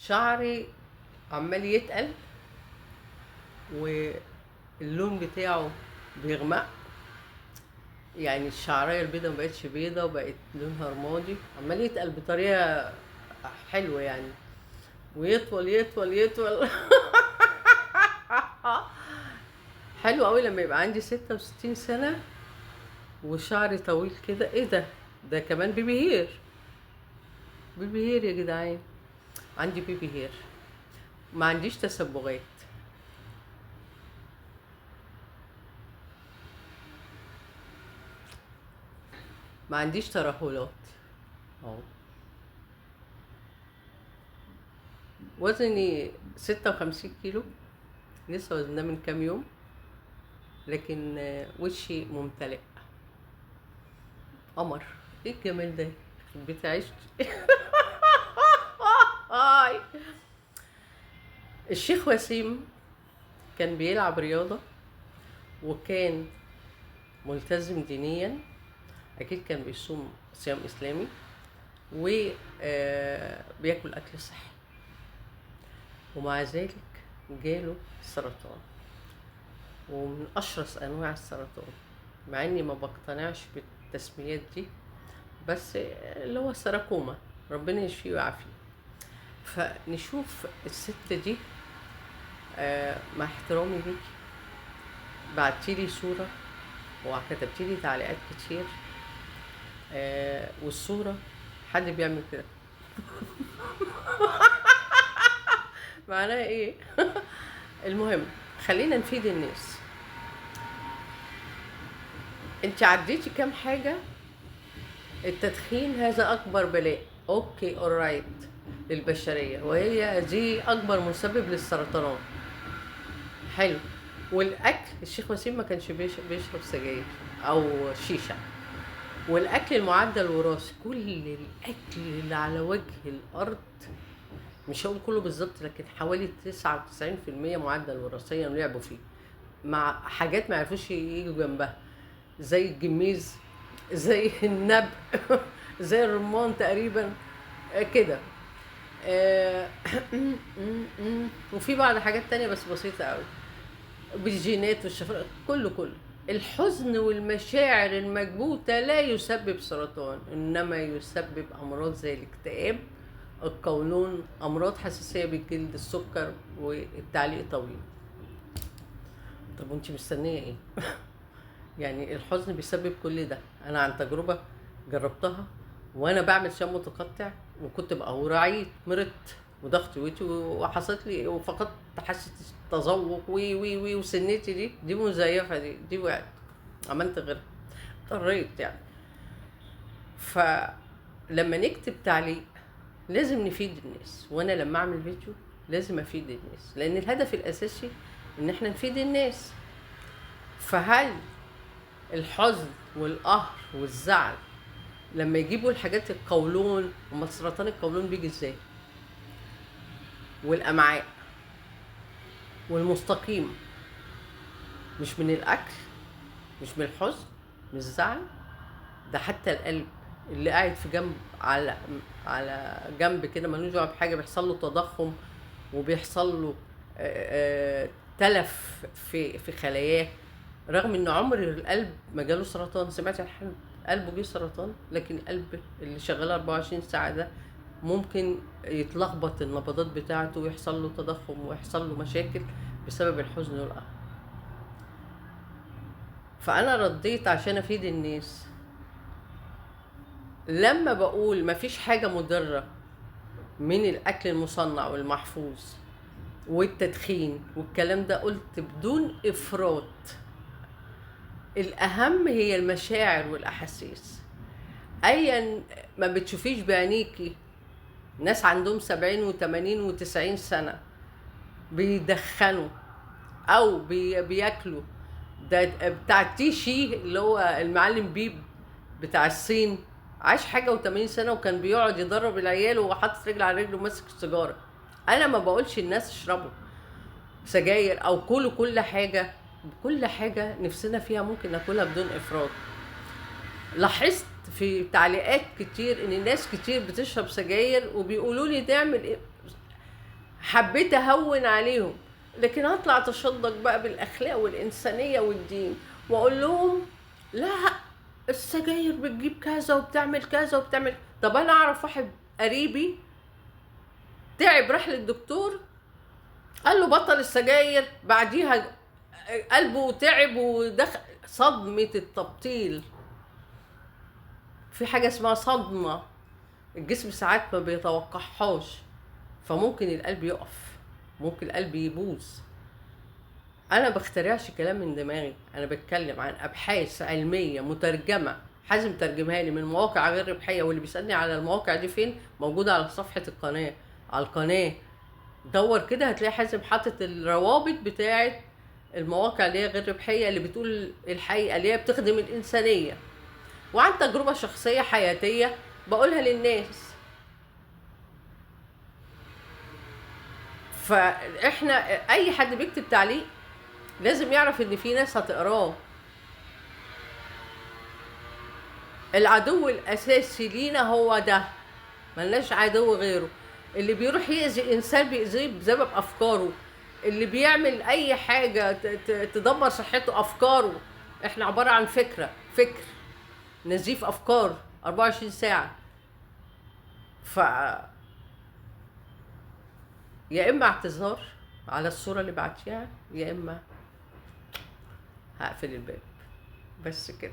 شعري عمال يتقل، واللون بتاعه بيغمق. يعني الشعرية البيضة مبقتش بيضة وبقت لونها رمادي، عمال يتقل بطريقة حلوة يعني، ويطول يطول يطول. حلو قوي لما يبقى عندي 66 سنة وشعري طويل كده. ايه ده كمان بيبي هير. بيبي هير يا جدعان، عندي بيبي هير، ما عنديش تسبغات. ما عنديش ترهلات. اهو وزني 56 كيلو، لسه وزناه من كام يوم، لكن وشي ممتلئ قمر. ايه الجمال ده، بيت عشت. آي. الشيخ وسيم كان بيلعب رياضة، وكان ملتزم دينيا، اكيد كان بيصوم صيام اسلامي، وبياكل اكل صحي، ومع ذلك جاله سرطان، ومن اشرس انواع السرطان، مع اني ما بقتنعش بالتسميات دي، بس اللي هو سراكوما، ربنا يشفيه ويعافيه. فنشوف الست دي، مع احترامي ليكي، بعتيلي صورة وكتبتيلي تعليقات كتير، والصورة حد بيعمل كده. معناها ايه؟ المهم، خلينا نفيد الناس. انت عديتي كام حاجة. التدخين هذا اكبر بلاء، اوكي اورايت، للبشرية، وهي دي اكبر مسبب للسرطانات. حلو. والاكل، الشيخ وسيم ما كانش بيشرب سجاير او شيشة. والاكل المعدل الوراثي، كل الاكل اللي على وجه الارض، مش هقول كله بالظبط، لكن حوالي 99% معدل وراثيا لعبوا فيه، مع حاجات ما يعرفوش يجوا جنبها، زي الجميز، زي النبق، زي الرمان تقريبا، كده. آه، وفي بعض حاجات تانية بس بسيطة قوي، بالجينات والشفاء، كله. الحزن والمشاعر المكبوتة لا يسبب سرطان، إنما يسبب أمراض زي الاكتئاب، القولون، أمراض حساسية بالجلد، السكر، والتعليق طويل. طب وانتي مستنية ايه؟ يعني الحزن بيسبب كل ده. أنا عن تجربة جربتها، وأنا بعمل صيام متقطع، وكنت بقى ورعيت، مرضت وضغط ويتي، وحصلت لي وفقدت حاسة التذوق، وي وسنتي دي مزيفة، دي وقعت، عملت غيرها، اضطريت يعني. فلما نكتب تعليق لازم نفيد الناس، وانا لما اعمل فيديو لازم افيد الناس، لان الهدف الاساسي ان احنا نفيد الناس. فهل الحزن والقهر والزعل لما يجيبوا الحاجات القولون، وما سرطان القولون بيجي ازاي، والامعاء والمستقيم، مش من الاكل، مش من الحزن، من الزعل، ده حتى القلب اللي قاعد في جنب، على جنب كده، ملوش دعوه بحاجه، بيحصل له تضخم، وبيحصل له تلف في خلاياه، رغم ان عمر القلب ما جاله سرطان. سمعت عن حد قلبه جه سرطان؟ لكن القلب اللي شغال 24 ساعه ده ممكن يتلخبط النبضات بتاعته، ويحصل له تضخم، ويحصل له مشاكل بسبب الحزن والقهر. فانا رديت عشان افيد الناس، لما بقول مفيش حاجة مضرة من الأكل المصنع والمحفوظ والتدخين والكلام ده، قلت بدون إفراط. الأهم هي المشاعر والأحاسيس. أيا ما بتشوفيش بعينيكي ناس عندهم 70 و80 و90 سنة بيدخنوا أو بياكلوا، ده بتاع التيشي اللي هو المعلم بيب بتاع الصين، عاش حاجه و80 سنه، وكان بيقعد يدرب العيال وهو حاطط رجل على رجل وماسك السيجاره. انا ما بقولش الناس اشربوا سجاير او كلوا كل حاجه، كل حاجه نفسنا فيها ممكن ناكلها بدون افراط. لاحظت في تعليقات كتير ان الناس كتير بتشرب سجاير، وبيقولوا لي تعمل ايه. حبيت اهون عليهم، لكن هطلع اتشدق بقى بالاخلاق والانسانيه والدين واقول لهم لا، السجاير بتجيب كذا وبتعمل كذا وبتعمل. طب انا اعرف واحد قريبي تعب، راح للدكتور قال له بطل السجاير، بعديها قلبه تعب ودخل صدمة التبطيل. في حاجة اسمها صدمة الجسم ساعات ما بيتوقعهاش، فممكن القلب يقف، ممكن القلب يبوظ. انا بخترعش كلام من دماغي، انا بتكلم عن ابحاث علميه مترجمه، حازم ترجمها لي من مواقع غير ربحيه. واللي بيسالني على المواقع دي فين، موجوده على صفحه القناه، على القناه دور كده هتلاقي حازم حاطط الروابط بتاعه المواقع اللي هي غير ربحيه، اللي بتقول الحقيقه، اللي هي بتخدم الانسانيه. وعن تجربه شخصيه حياتيه بقولها للناس. فاحنا اي حد بيكتب تعليق لازم يعرف ان في ناس هتقراه. العدو الاساسي لينا هو ده، ملناش عدو غيره. اللي بيروح يأذي انسان بيأذيه بسبب افكاره، اللي بيعمل اي حاجة تدمر صحته افكاره. احنا عبارة عن فكر نزيف افكار 24 ساعة. ف يا اما اعتذار على الصورة اللي بعتيها، يا اما هقفل الباب. بس كده.